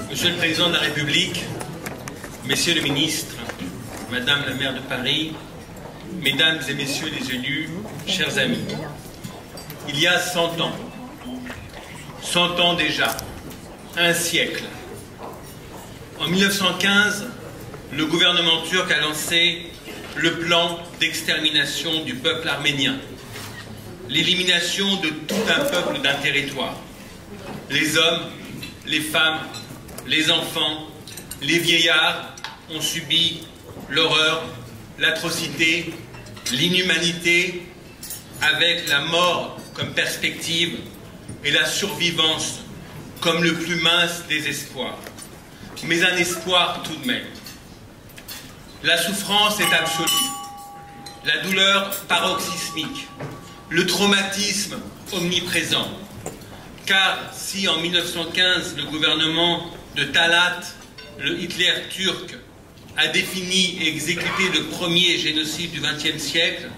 Monsieur le Président de la République, Messieurs les ministres, Madame la maire de Paris, Mesdames et Messieurs les élus, chers amis, il y a 100 ans déjà, un siècle, en 1915, le gouvernement turc a lancé le plan d'extermination du peuple arménien, l'élimination de tout un peuple d'un territoire. Les hommes, les femmes, les enfants, les vieillards ont subi l'horreur, l'atrocité, l'inhumanité, avec la mort comme perspective et la survivance comme le plus mince des espoirs. Mais un espoir tout de même. La souffrance est absolue, la douleur paroxysmique, le traumatisme omniprésent. Car si en 1915 le gouvernement de Talat, le Hitler turc, a défini et exécuté le premier génocide du XXe siècle,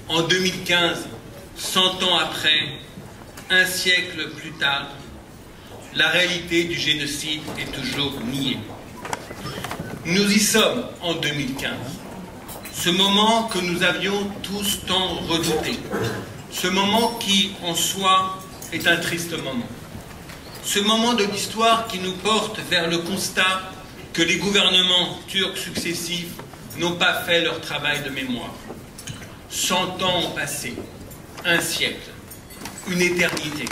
en 2015, 100 ans après, un siècle plus tard, la réalité du génocide est toujours niée. Nous y sommes en 2015, ce moment que nous avions tous tant redouté, ce moment qui, en soi, est un triste moment. Ce moment de l'histoire qui nous porte vers le constat que les gouvernements turcs successifs n'ont pas fait leur travail de mémoire. 100 ans ont passé, un siècle, une éternité,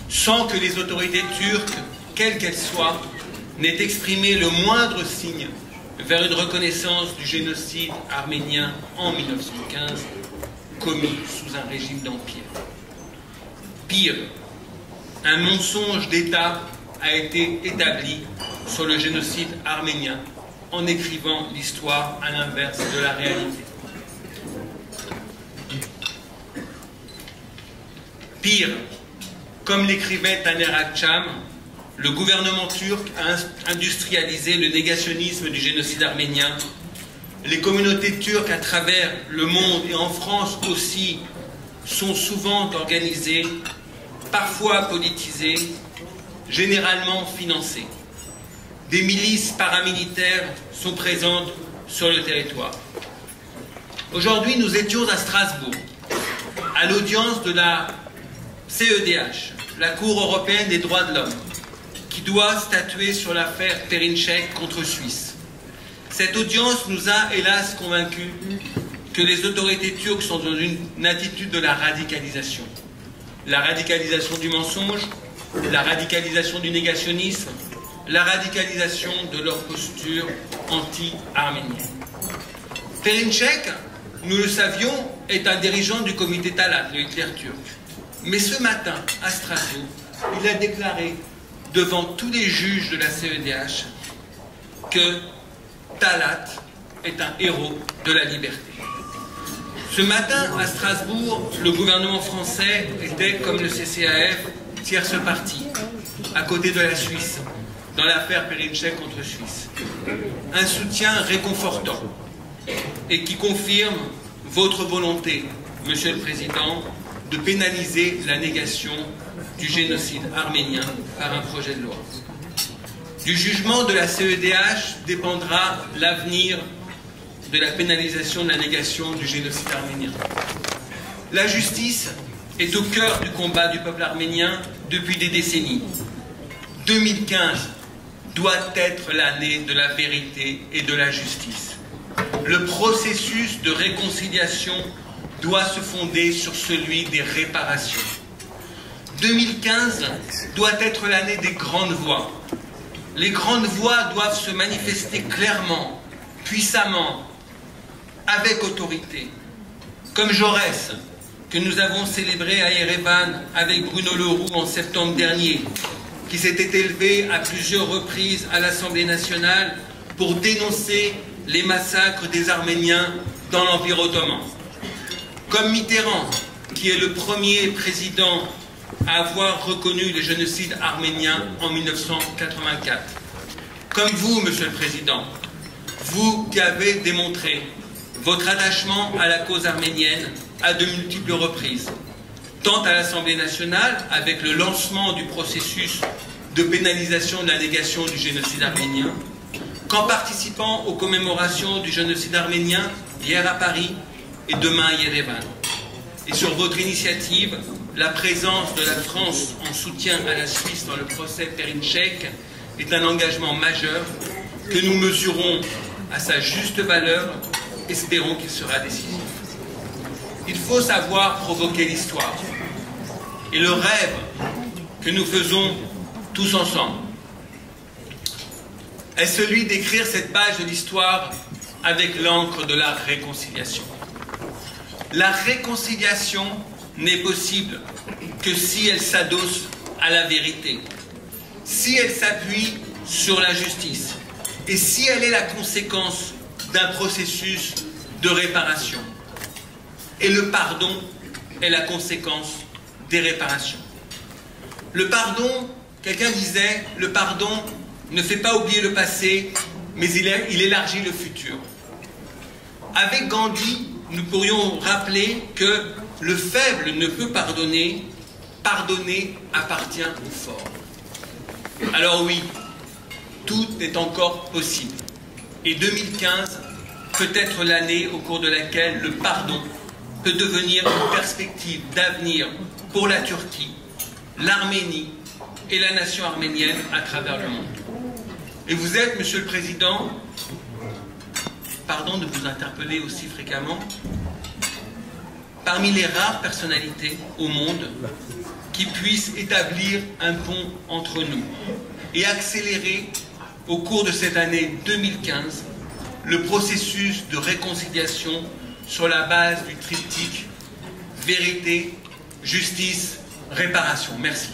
sans que les autorités turques, quelles qu'elles soient, n'aient exprimé le moindre signe vers une reconnaissance du génocide arménien en 1915, commis sous un régime d'empire. Pire, un mensonge d'État a été établi sur le génocide arménien en écrivant l'histoire à l'inverse de la réalité. Pire, comme l'écrivait Taner Akçam, le gouvernement turc a industrialisé le négationnisme du génocide arménien. Les communautés turques à travers le monde et en France aussi sont souvent organisées, parfois politisées, généralement financées. Des milices paramilitaires sont présentes sur le territoire. Aujourd'hui, nous étions à Strasbourg, à l'audience de la CEDH, la Cour européenne des droits de l'homme, qui doit statuer sur l'affaire Perinçek contre Suisse. Cette audience nous a hélas convaincus que les autorités turques sont dans une attitude de la radicalisation. La radicalisation du mensonge, la radicalisation du négationnisme, la radicalisation de leur posture anti-arménienne. Perinçek, nous le savions, est un dirigeant du comité Talat, le Hitler turc. Mais ce matin, à Strasbourg, il a déclaré devant tous les juges de la CEDH que Talat est un héros de la liberté. Ce matin, à Strasbourg, le gouvernement français était, comme le CCAF, tierce partie, à côté de la Suisse, dans l'affaire Perinçek contre Suisse. Un soutien réconfortant et qui confirme votre volonté, Monsieur le Président, de pénaliser la négation du génocide arménien par un projet de loi. Du jugement de la CEDH dépendra l'avenir de la pénalisation de la négation du génocide arménien. La justice est au cœur du combat du peuple arménien depuis des décennies. 2015 doit être l'année de la vérité et de la justice. Le processus de réconciliation doit se fonder sur celui des réparations. 2015 doit être l'année des grandes voix. Les grandes voix doivent se manifester clairement, puissamment, avec autorité. Comme Jaurès, que nous avons célébré à Erevan avec Bruno Leroux en septembre dernier, qui s'était élevé à plusieurs reprises à l'Assemblée nationale pour dénoncer les massacres des Arméniens dans l'Empire ottoman. Comme Mitterrand, qui est le premier président à avoir reconnu le génocide arménien en 1984. Comme vous, Monsieur le Président, vous qui avez démontré votre attachement à la cause arménienne à de multiples reprises, tant à l'Assemblée nationale, avec le lancement du processus de pénalisation de la négation du génocide arménien, qu'en participant aux commémorations du génocide arménien hier à Paris et demain à Yerevan. Et sur votre initiative, la présence de la France en soutien à la Suisse dans le procès Perinchek est un engagement majeur que nous mesurons à sa juste valeur. Espérons qu'il sera décisif. Il faut savoir provoquer l'histoire. Et le rêve que nous faisons tous ensemble est celui d'écrire cette page de l'histoire avec l'encre de la réconciliation. La réconciliation n'est possible que si elle s'adosse à la vérité, si elle s'appuie sur la justice et si elle est la conséquence d'un processus de réparation. Et le pardon est la conséquence des réparations. Le pardon, quelqu'un disait, le pardon ne fait pas oublier le passé, mais il élargit le futur. Avec Gandhi, nous pourrions rappeler que le faible ne peut pardonner, pardonner appartient au fort. Alors oui, tout est encore possible. Et 2015 peut être l'année au cours de laquelle le pardon peut devenir une perspective d'avenir pour la Turquie, l'Arménie et la nation arménienne à travers le monde. Et vous êtes, Monsieur le Président, pardon de vous interpeller aussi fréquemment, parmi les rares personnalités au monde qui puissent établir un pont entre nous et accélérer au cours de cette année 2015 le processus de réconciliation sur la base du triptyque vérité, justice, réparation. Merci.